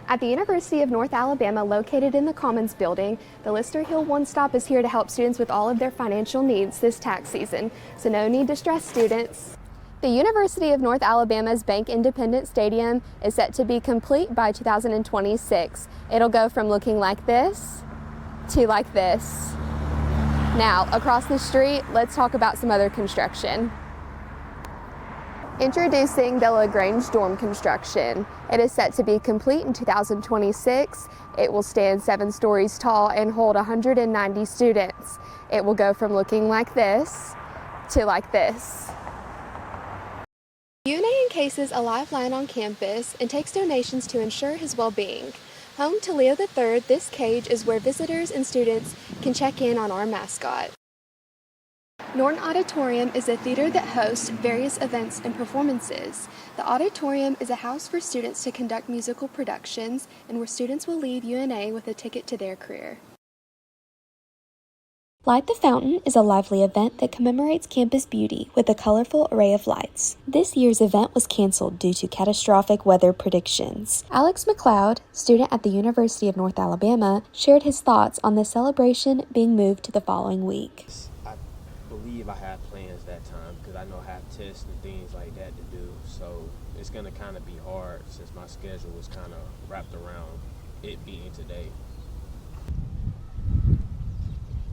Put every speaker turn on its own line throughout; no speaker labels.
At the University of North Alabama, located in the Commons Building, the Lister Hill One Stop is here to help students with all of their financial needs this tax season, so no need to stress, students. The University of North Alabama's Bank Independent Stadium is set to be complete by 2026. It'll go from looking like this to like this. Now, across the street, let's talk about some other construction. Introducing the LaGrange dorm construction. It is set to be complete in 2026. It will stand 7 stories tall and hold 190 students. It will go from looking like this to like this. UNA encases a lifeline on campus and takes donations to ensure his well-being. Home to Leo III, this cage is where visitors and students can check in on our mascot. Norton Auditorium is a theater that hosts various events and performances. The auditorium is a house for students to conduct musical productions and where students will leave UNA with a ticket to their career. Light the Fountain is a lively event that commemorates campus beauty with a colorful array of lights. This year's event was canceled due to catastrophic weather predictions. Alex McLeod, student at the University of North Alabama, shared his thoughts on the celebration being moved to the following week.
I believe I have plans that time because I know I have tests and things like that to do, so it's going to kind of be hard since my schedule was kind of wrapped around it being today.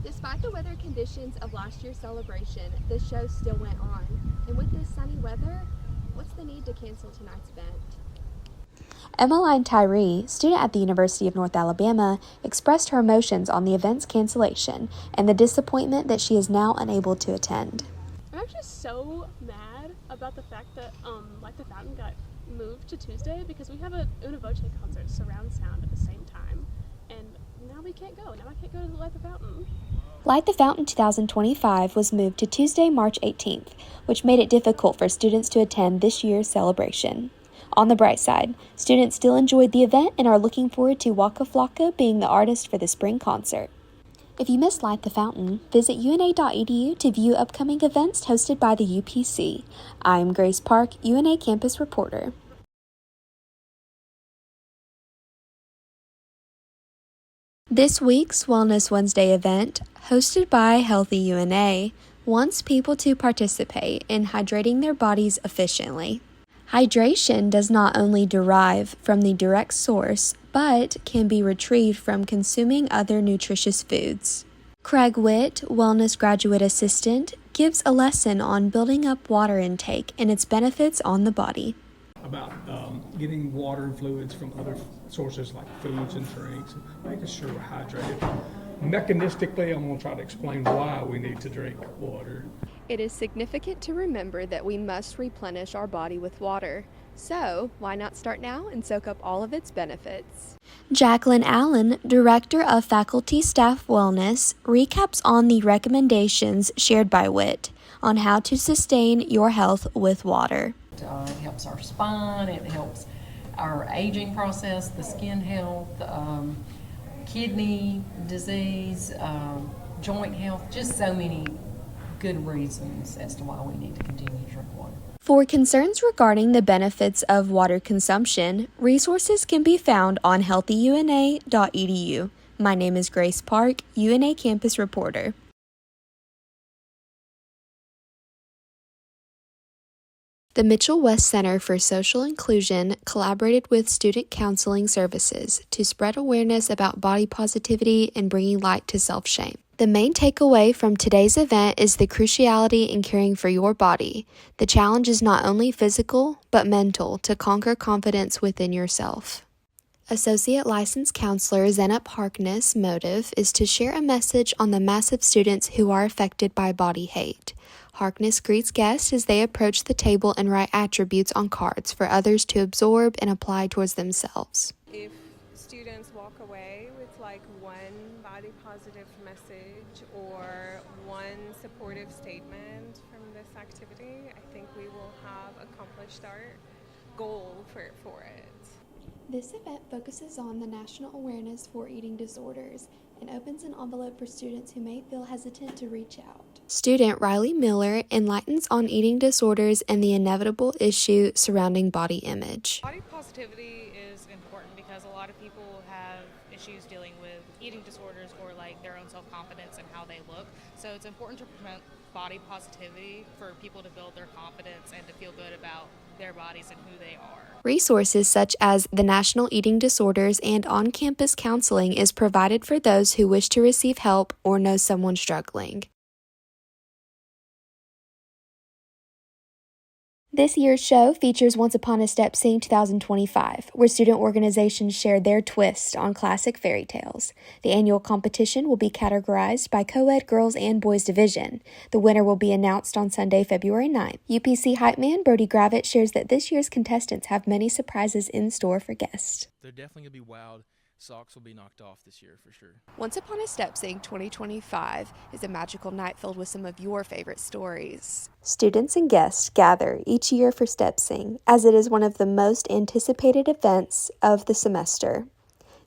Despite the weather conditions of last year's celebration, the show still went on. And with this sunny weather, what's the need to cancel tonight's event? Emmeline Tyree, student at the University of North Alabama, expressed her emotions on the event's cancellation and the disappointment that she is now unable to attend.
I'm actually so mad about the fact that Light the Fountain got moved to Tuesday because we have a Una Voce concert, surround sound, at the same time. And now we can't go. Now I can't go to Light the Fountain.
Light the Fountain 2025 was moved to Tuesday, March 18th, which made it difficult for students to attend this year's celebration. On the bright side, students still enjoyed the event and are looking forward to Waka Flocka being the artist for the spring concert. If you missed Light the Fountain, visit una.edu to view upcoming events hosted by the UPC. I am Grace Park, UNA campus reporter. This week's Wellness Wednesday event, hosted by Healthy UNA, wants people to participate in hydrating their bodies efficiently. Hydration does not only derive from the direct source, but can be retrieved from consuming other nutritious foods. Craig Witt, Wellness Graduate Assistant, gives a lesson on building up water intake and its benefits on the body.
About getting water and fluids from other sources like foods and drinks, and making sure we're hydrated. Mechanistically, I'm going to try to explain why we need to drink water.
It is significant to remember that we must replenish our body with water. So, why not start now and soak up all of its benefits? Jacqueline Allen, Director of Faculty Staff Wellness, recaps on the recommendations shared by WIT on how to sustain your health with water.
It helps our spine, it helps our aging process, the skin health, kidney disease, joint health, just so many good reasons as to why we need to continue to drink water.
For concerns regarding the benefits of water consumption, resources can be found on healthyuna.edu. My name is Grace Park, UNA campus reporter. The Mitchell West Center for Social Inclusion collaborated with Student Counseling Services to spread awareness about body positivity and bringing light to self-shame. The main takeaway from today's event is the cruciality in caring for your body. The challenge is not only physical, but mental to conquer confidence within yourself. Associate Licensed Counselor Zeynep Harkness' motive is to share a message on the mass of students who are affected by body hate. Harkness greets guests as they approach the table and write attributes on cards for others to absorb and apply towards themselves.
If students walk away with like one body positive message or one supportive statement from this activity, I think we will have accomplished our goal for it.
This event focuses on the national awareness for eating disorders and opens an envelope for students who may feel hesitant to reach out. Student Riley Miller enlightens on eating disorders and the inevitable issue surrounding body image.
Body positivity is important because a lot of issues dealing with eating disorders or like their own self-confidence and how they look. So it's important to promote body positivity for people to build their confidence and to feel good about their bodies and who they are.
Resources such as the National Eating Disorders and on-campus counseling is provided for those who wish to receive help or know someone struggling. This year's show features Once Upon a Step Sing 2025, where student organizations share their twist on classic fairy tales. The annual competition will be categorized by co-ed girls and boys division. The winner will be announced on Sunday, February 9th. UPC hype man Brody Gravitt shares that this year's contestants have many surprises in store for guests.
They're definitely going to be wild. Socks will be knocked off this year for sure.
Once Upon a Step Sing 2025 is a magical night filled with some of your favorite stories. Students and guests gather each year for Step Sing, as it is one of the most anticipated events of the semester.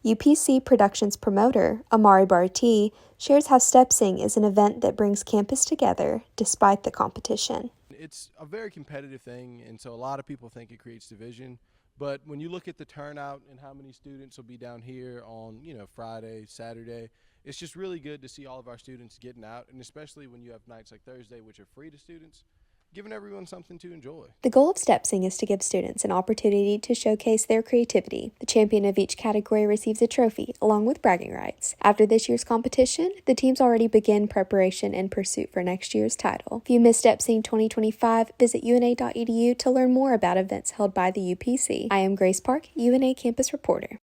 UPC Productions promoter, Amari Barti, shares how Step Sing is an event that brings campus together despite the competition.
It's a very competitive thing, and so a lot of people think it creates division. But when you look at the turnout and how many students will be down here on, Friday, Saturday, it's just really good to see all of our students getting out, and especially when you have nights like Thursday, which are free to students, giving everyone something to enjoy.
The goal of Step Sing is to give students an opportunity to showcase their creativity. The champion of each category receives a trophy, along with bragging rights. After this year's competition, the teams already begin preparation and pursuit for next year's title. If you missed Step Sing 2025, visit una.edu to learn more about events held by the UPC. I am Grace Parke, UNA Campus Reporter.